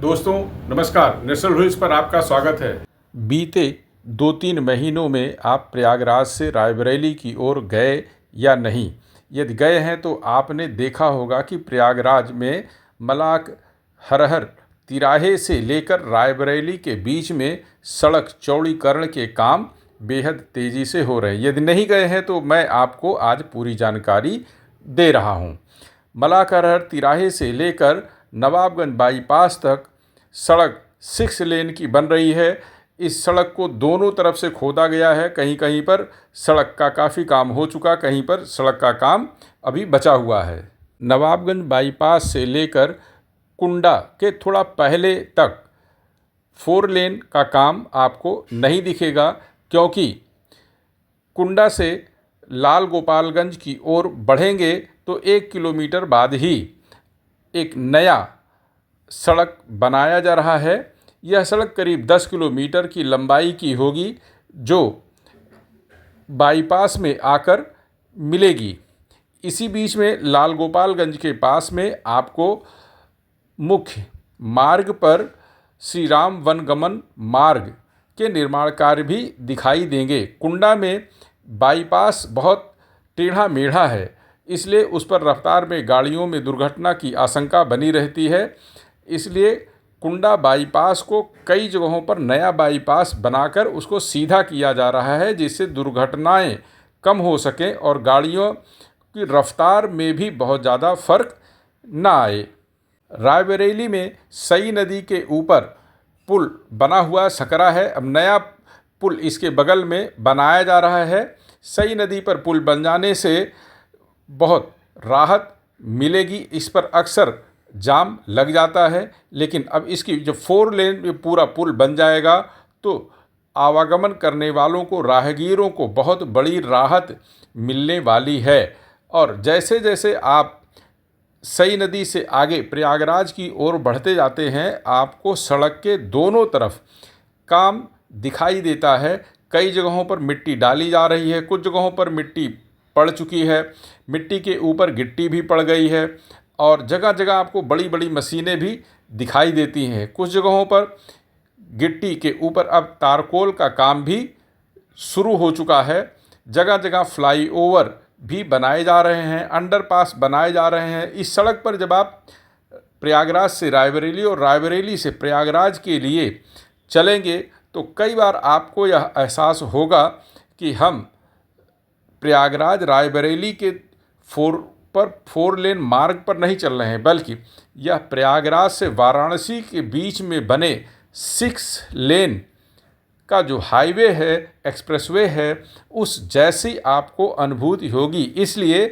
दोस्तों नमस्कार, national news पर आपका स्वागत है। बीते 2-3 महीनों में आप प्रयागराज से रायबरेली की ओर गए या नहीं? यदि गए हैं तो आपने देखा होगा कि प्रयागराज में मलाक हरहर तिराहे से लेकर रायबरेली के बीच में सड़क चौड़ीकरण के काम बेहद तेज़ी से हो रहे हैं। यदि नहीं गए हैं तो मैं आपको आज पूरी जानकारी दे रहा हूँ। मलाक हरहर तिराहे से लेकर नवाबगंज बाईपास तक सड़क 6 लेन की बन रही है। इस सड़क को दोनों तरफ से खोदा गया है। कहीं कहीं पर सड़क का काफ़ी काम हो चुका, कहीं पर सड़क का काम अभी बचा हुआ है। नवाबगंज बाईपास से लेकर कुंडा के थोड़ा पहले तक 4 लेन का काम आपको नहीं दिखेगा, क्योंकि कुंडा से लाल गोपालगंज की ओर बढ़ेंगे तो 1 किलोमीटर बाद ही एक नया सड़क बनाया जा रहा है। यह सड़क करीब 10 किलोमीटर की लंबाई की होगी, जो बाईपास में आकर मिलेगी। इसी बीच में लाल गोपालगंज के पास में आपको मुख्य मार्ग पर श्री राम वनगमन मार्ग के निर्माण कार्य भी दिखाई देंगे। कुंडा में बाईपास बहुत टेढ़ा मेढ़ा है, इसलिए उस पर रफ्तार में गाड़ियों में दुर्घटना की आशंका बनी रहती है। इसलिए कुंडा बाईपास को कई जगहों पर नया बाईपास बनाकर उसको सीधा किया जा रहा है, जिससे दुर्घटनाएं कम हो सकें और गाड़ियों की रफ्तार में भी बहुत ज़्यादा फर्क ना आए। रायबरेली में सई नदी के ऊपर पुल बना हुआ सकरा है। अब नया पुल इसके बगल में बनाया जा रहा है। सई नदी पर पुल बन जाने से बहुत राहत मिलेगी। इस पर अक्सर जाम लग जाता है, लेकिन अब इसकी जब 4 लेन में पूरा पुल बन जाएगा तो आवागमन करने वालों को, राहगीरों को बहुत बड़ी राहत मिलने वाली है। और जैसे जैसे आप सई नदी से आगे प्रयागराज की ओर बढ़ते जाते हैं, आपको सड़क के दोनों तरफ काम दिखाई देता है। कई जगहों पर मिट्टी डाली जा रही है, कुछ जगहों पर मिट्टी पड़ चुकी है, मिट्टी के ऊपर गिट्टी भी पड़ गई है और जगह जगह आपको बड़ी बड़ी मशीनें भी दिखाई देती हैं। कुछ जगहों पर गिट्टी के ऊपर अब तारकोल का काम भी शुरू हो चुका है। जगह जगह फ्लाईओवर भी बनाए जा रहे हैं, अंडरपास बनाए जा रहे हैं। इस सड़क पर जब आप प्रयागराज से रायबरेली और रायबरेली से प्रयागराज के लिए चलेंगे तो कई बार आपको यह एहसास होगा कि हम प्रयागराज रायबरेली के 4 लेन मार्ग पर नहीं चल रहे हैं, बल्कि यह प्रयागराज से वाराणसी के बीच में बने 6 लेन का जो हाईवे है, एक्सप्रेसवे है, उस जैसी आपको अनुभूति होगी। इसलिए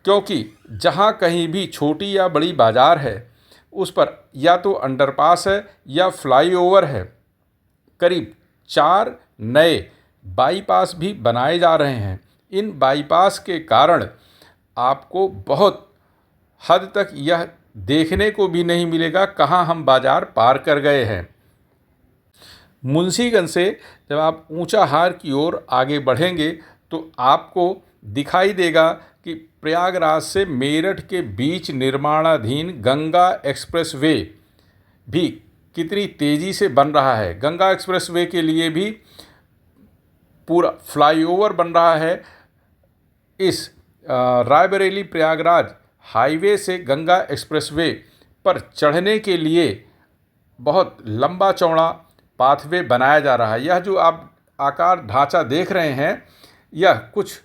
क्योंकि जहाँ कहीं भी छोटी या बड़ी बाज़ार है, उस पर या तो अंडरपास है या फ्लाईओवर है। करीब 4 नए बाईपास भी बनाए जा रहे हैं। इन बाईपास के कारण आपको बहुत हद तक यह देखने को भी नहीं मिलेगा कहाँ हम बाज़ार पार कर गए हैं। मुंशीगंज से जब आप ऊंचाहार की ओर आगे बढ़ेंगे तो आपको दिखाई देगा कि प्रयागराज से मेरठ के बीच निर्माणाधीन गंगा एक्सप्रेसवे भी कितनी तेज़ी से बन रहा है। गंगा एक्सप्रेसवे के लिए भी पूरा फ्लाईओवर बन रहा है। इस रायबरेली प्रयागराज हाईवे से गंगा एक्सप्रेसवे पर चढ़ने के लिए बहुत लंबा चौड़ा पाथवे बनाया जा रहा है। यह जो आप आकार ढांचा देख रहे हैं, यह कुछ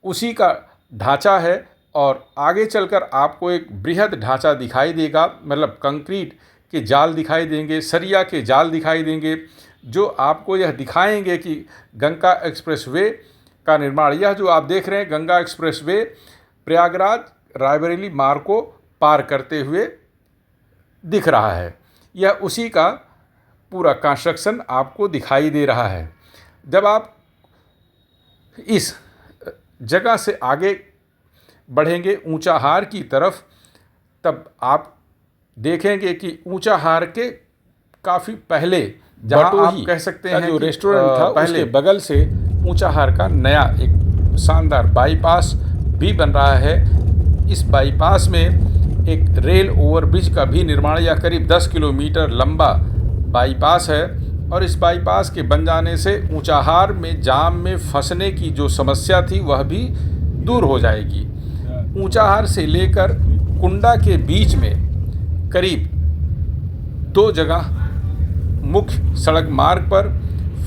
उसी का ढांचा है और आगे चलकर आपको एक बृहद ढांचा दिखाई देगा। मतलब कंक्रीट के जाल दिखाई देंगे, सरिया के जाल दिखाई देंगे, जो आपको यह दिखाएंगे कि गंगा एक्सप्रेसवे का निर्माण, यह जो आप देख रहे हैं गंगा एक्सप्रेसवे प्रयागराज रायबरेली मार्ग को पार करते हुए दिख रहा है। यह उसी का पूरा कंस्ट्रक्शन आपको दिखाई दे रहा है। जब आप इस जगह से आगे बढ़ेंगे ऊंचाहार की तरफ, तब आप देखेंगे कि ऊंचाहार के काफ़ी पहले, जहाँ आप कह सकते हैं जो रेस्टोरेंट था, पहले बगल से ऊंचाहार का नया एक शानदार बाईपास भी बन रहा है। इस बाईपास में एक रेल ओवरब्रिज का भी निर्माण, यह करीब 10 किलोमीटर लंबा बाईपास है और इस बाईपास के बन जाने से ऊंचाहार में जाम में फंसने की जो समस्या थी वह भी दूर हो जाएगी। ऊंचाहार से लेकर कुंडा के बीच में करीब 2 जगह मुख्य सड़क मार्ग पर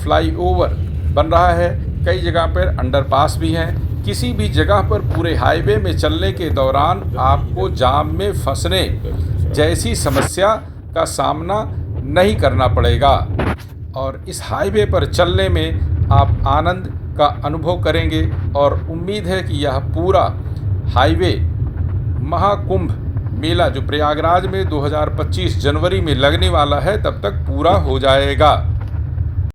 फ्लाईओवर बन रहा है, कई जगह पर अंडरपास भी हैं। किसी भी जगह पर पूरे हाईवे में चलने के दौरान आपको जाम में फंसने जैसी समस्या का सामना नहीं करना पड़ेगा और इस हाईवे पर चलने में आप आनंद का अनुभव करेंगे और उम्मीद है कि यह पूरा हाईवे महाकुंभ मेला जो प्रयागराज में 2025 जनवरी में लगने वाला है तब तक पूरा हो जाएगा।